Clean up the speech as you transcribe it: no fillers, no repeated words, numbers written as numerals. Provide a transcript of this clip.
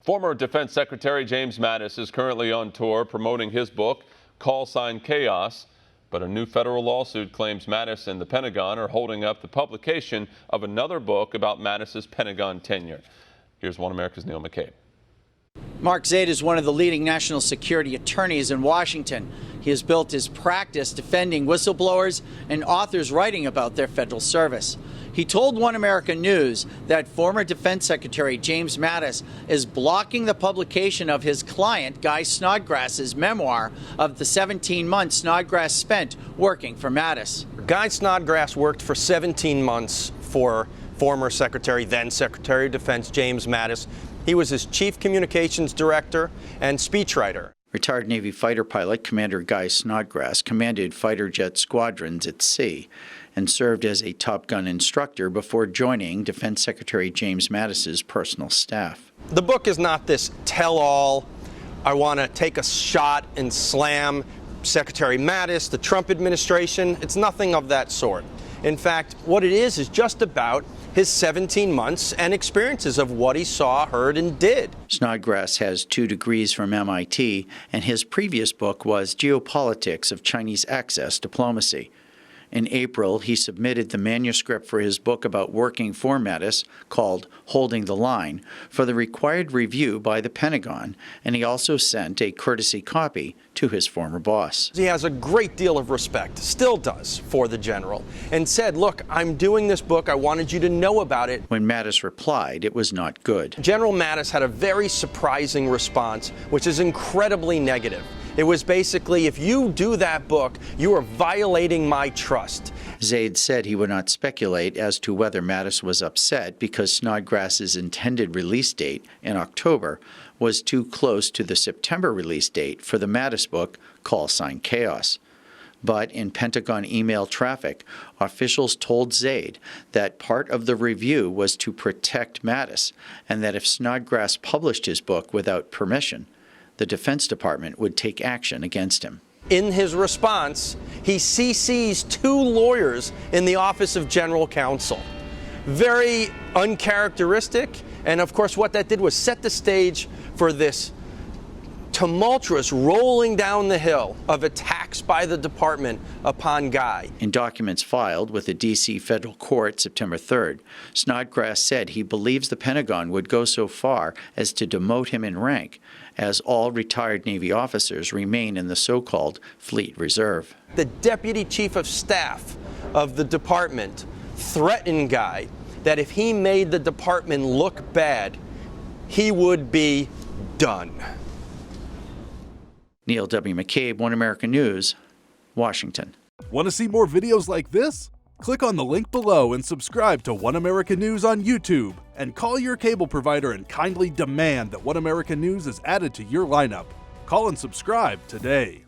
Former Defense Secretary James Mattis is currently on tour promoting his book, Call Sign Chaos. But a new federal lawsuit claims Mattis and the Pentagon are holding up the publication of another book about Mattis's Pentagon tenure. Here's One America's Neil McCabe. Mark Zaid is one of the leading national security attorneys in Washington. He has built his practice defending whistleblowers and authors writing about their federal service. He told One America News that former Defense Secretary James Mattis is blocking the publication of his client, Guy Snodgrass's memoir of the 17 months Snodgrass spent working for Mattis. Guy Snodgrass worked for 17 months for former then Secretary of Defense James Mattis. He was his chief communications director and speechwriter. Retired Navy fighter pilot Commander Guy Snodgrass commanded fighter jet squadrons at sea and served as a Top Gun instructor before joining Defense Secretary James Mattis's personal staff. The book is not this tell-all, I want to take a shot and slam Secretary Mattis, the Trump administration. It's nothing of that sort. In fact, what it is just about his 17 months and experiences of what he saw, heard, and did. Snodgrass has 2 degrees from MIT, and his previous book was Geopolitics of Chinese Access Diplomacy. In April, he submitted the manuscript for his book about working for Mattis, called Holding the Line, for the required review by the Pentagon, and he also sent a courtesy copy to his former boss. He has a great deal of respect, still does, for the general, and said, look, I'm doing this book, I wanted you to know about it. When Mattis replied, it was not good. General Mattis had a very surprising response, which is incredibly negative. It was basically, if you do that book, you are violating my trust. Zaid said he would not speculate as to whether Mattis was upset because Snodgrass's intended release date in October was too close to the September release date for the Mattis book, Call Sign Chaos. But in Pentagon email traffic, officials told Zaid that part of the review was to protect Mattis, and that if Snodgrass published his book without permission, the Defense Department would take action against him. In his response, he CCs 2 lawyers in the Office of General Counsel. Very uncharacteristic, and of course what that did was set the stage for this tumultuous rolling down the hill of attacks by the department upon Guy. In documents filed with the D.C. federal court September 3rd, Snodgrass said he believes the Pentagon would go so far as to demote him in rank, as all retired Navy officers remain in the so-called Fleet Reserve. The Deputy Chief of Staff of the department threatened Guy that if he made the department look bad, he would be done. Neil W. McCabe, One America News, Washington. Want to see more videos like this? Click on the link below and subscribe to One America News on YouTube, and call your cable provider and kindly demand that One America News is added to your lineup. Call and subscribe today.